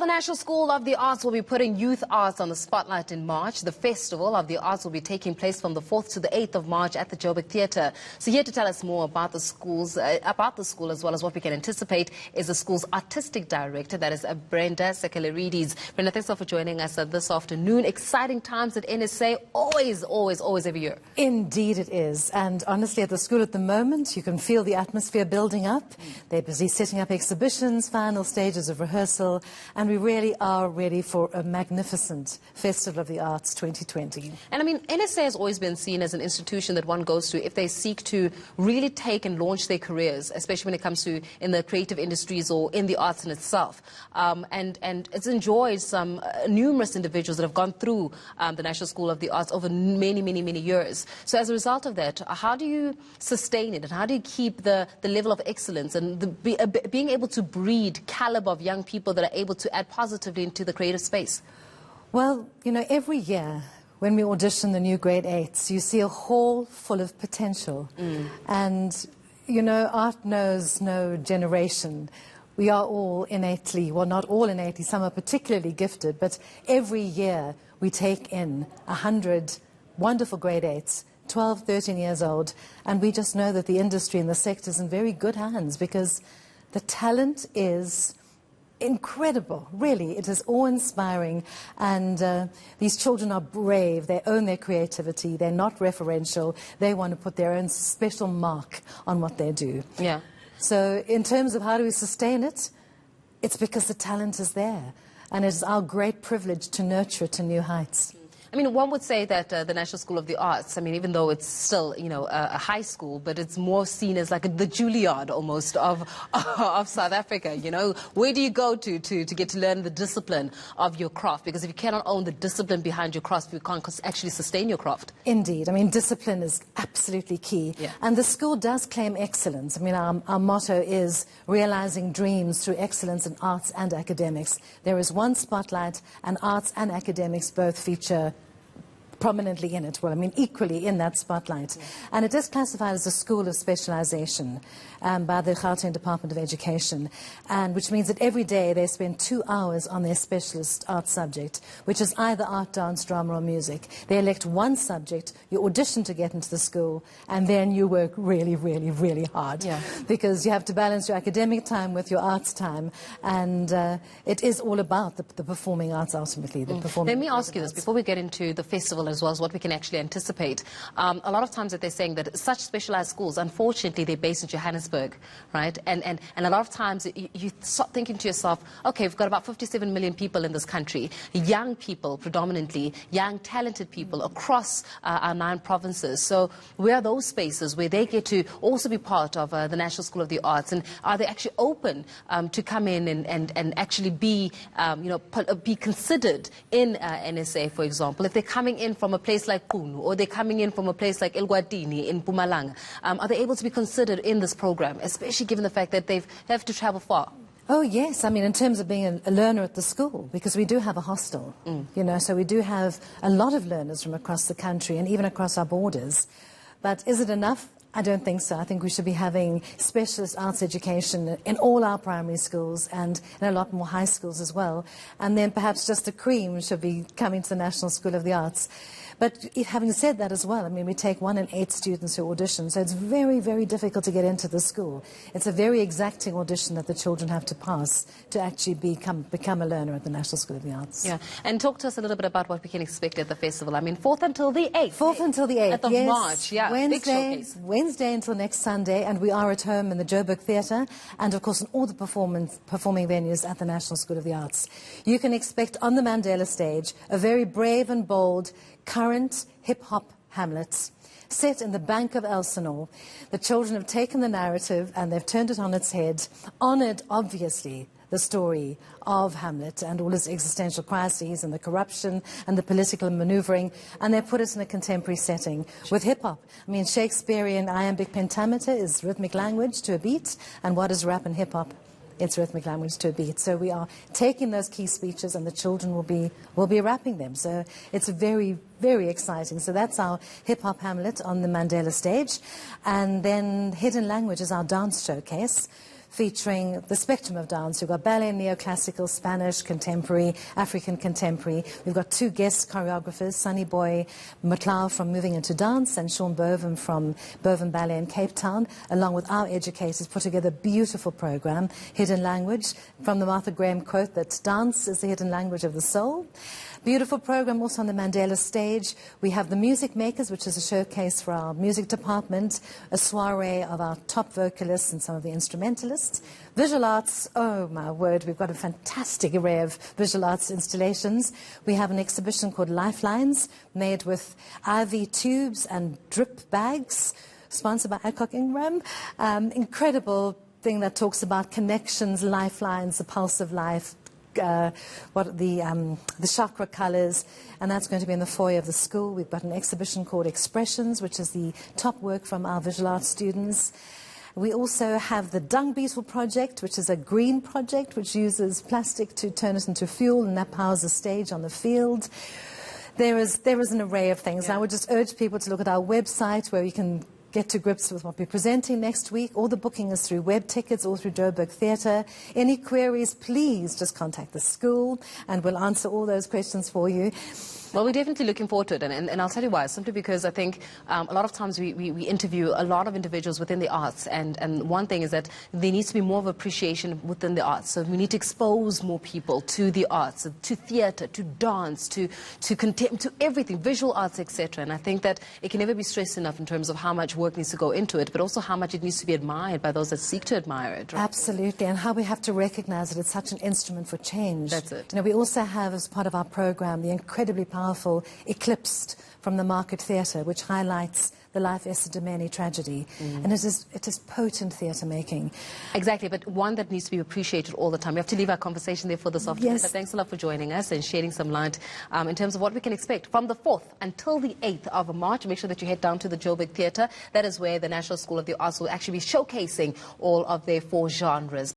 the National School of the Arts will be putting youth arts on the spotlight in March. The Festival of the Arts will be taking place from the 4th to the 8th of March at the Joburg Theatre. So here to tell us more about the school as well as what we can anticipate is the school's artistic director, that is Brenda Sakellarides. Brenda, thanks for joining us this afternoon. Exciting times at NSA, always every year. Indeed it is. And honestly, at the school at the moment, you can feel the atmosphere building up. They're busy setting up exhibitions, final stages of rehearsal, and we really are ready for a magnificent Festival of the Arts 2020. And I mean, NSA has always been seen as an institution that one goes to if they seek to really take and launch their careers, especially when it comes to in the creative industries or in the arts in itself. And it's enjoyed some numerous individuals that have gone through the National School of the Arts over many years. So as a result of that, how do you sustain it, and how do you keep the level of excellence and being able to breed caliber of young people that are able to add positively into the creative space? Well, you know, every year when we audition the new grade 8s, you see a hall full of potential. And, you know, art knows no generation. We are all innately, well, not all innately, some are particularly gifted, but every year we take in 100 wonderful grade 8s, 12, 13 years old, and we just know that the industry and the sector is in very good hands because the talent is incredible, really. It is awe-inspiring, and these children are brave. They own their creativity. They're not referential. They want to put their own special mark on what they do. Yeah. So in terms of how do we sustain it, it's because the talent is there, and it is our great privilege to nurture it to new heights. I mean, one would say that the National School of the Arts, I mean, even though it's still, you know, a high school, but it's more seen as like the Juilliard almost of South Africa, you know. Where do you go to get to learn the discipline of your craft? Because if you cannot own the discipline behind your craft, you can't actually sustain your craft. Indeed. I mean, discipline is absolutely key. Yeah. And the school does claim excellence. I mean, our motto is realizing dreams through excellence in arts and academics. There is one spotlight, and arts and academics both feature prominently in it, well, I mean, equally in that spotlight. Yeah. And it is classified as a school of specialization by the Gauteng Department of Education, and which means that every day they spend 2 hours on their specialist art subject, which is either art, dance, drama, or music. They elect one subject, you audition to get into the school, and then you work really hard. Yeah. Because you have to balance your academic time with your arts time, and it is all about the performing arts ultimately. The performing Let me ask you this, before we get into the festival as well as what we can actually anticipate. A lot of times that they're saying that such specialized schools, unfortunately, they're based in Johannesburg, right? And a lot of times you start thinking to yourself, okay, we've got about 57 million people in this country, young people predominantly, young talented people across our 9 provinces. So where are those spaces where they get to also be part of the National School of the Arts, and are they actually open to come in and actually be, you know, be considered in NSA, for example, if they're coming in from a place like Kunu, or they're coming in from a place like Elguatini in Mpumalanga? Are they able to be considered in this program, especially given the fact that they have to travel far? Oh, yes. I mean, in terms of being a learner at the school, because we do have a hostel, you know, so we do have a lot of learners from across the country and even across our borders. But is it enough? I don't think so. I think we should be having specialist arts education in all our primary schools and in a lot more high schools as well. And then perhaps just the cream should be coming to the National School of the Arts. But having said that as well, I mean, we take 1 in 8 students who audition, so it's very difficult to get into the school. It's a very exacting audition that the children have to pass to actually become a learner at the National School of the Arts. Yeah, and talk to us a little bit about what we can expect at the festival. I mean, 4th until the 8th. 4th until the 8th, yes. March, yeah. Wednesday until next Sunday, and we are at home in the Joburg Theatre, and of course in all the performing venues at the National School of the Arts. You can expect on the Mandela stage a very brave and bold current hip-hop Hamlet set in the Bank of Elsinore. The children have taken the narrative and they've turned it on its head, honoured, obviously, the story of Hamlet and all his existential crises and the corruption and the political manoeuvring, and they put it in a contemporary setting with hip-hop. I mean, Shakespearean iambic pentameter is rhythmic language to a beat, and what is rap and hip-hop? It's rhythmic language to a beat. So we are taking those key speeches and the children will be rapping them. So it's very exciting. So that's our hip-hop Hamlet on the Mandela stage. And then Hidden Language is our dance showcase, featuring the spectrum of dance. We've got ballet, neoclassical, Spanish, contemporary, African contemporary. We've got 2 guest choreographers, Sunny Boy McLeod from Moving Into Dance and Sean Bovin from Bovin Ballet in Cape Town, along with our educators, put together a beautiful program, Hidden Language, from the Martha Graham quote that dance is the hidden language of the soul. Beautiful program also on the Mandela stage. We have the Music Makers, which is a showcase for our music department, a soiree of our top vocalists and some of the instrumentalists. Visual arts, oh my word, we've got a fantastic array of visual arts installations. We have an exhibition called Lifelines, made with IV tubes and drip bags, sponsored by Adcock Ingram. Incredible thing that talks about connections, lifelines, the pulse of life, the chakra colours, and that's going to be in the foyer of the school. We've got an exhibition called Expressions, which is the top work from our visual arts students. We also have the Dung Beetle project, which is a green project which uses plastic to turn it into fuel, and that powers a stage on the field. There is an array of things. Yeah. I would just urge people to look at our website where you can get to grips with what we're presenting next week. All the booking is through web tickets or through Joburg Theatre. Any queries, please just contact the school and we'll answer all those questions for you. Well, we're definitely looking forward to it, and I'll tell you why. Simply because I think a lot of times we interview a lot of individuals within the arts, and one thing is that there needs to be more of appreciation within the arts. So we need to expose more people to the arts, to theatre, to dance, to everything, visual arts, etc. And I think that it can never be stressed enough in terms of how much work needs to go into it, but also how much it needs to be admired by those that seek to admire it. Right? Absolutely, and how we have to recognize that it's such an instrument for change. That's it. You know, we also have, as part of our program, the incredibly powerful Eclipsed from the Market Theatre, which highlights the Life Esther Domeni tragedy. And it is potent theatre making. Exactly, but one that needs to be appreciated all the time. We have to leave our conversation there for this afternoon. Yes. But thanks a lot for joining us and shedding some light in terms of what we can expect from the 4th until the 8th of March. Make sure that you head down to the Joburg Theatre. That is where the National School of the Arts will actually be showcasing all of their 4 genres.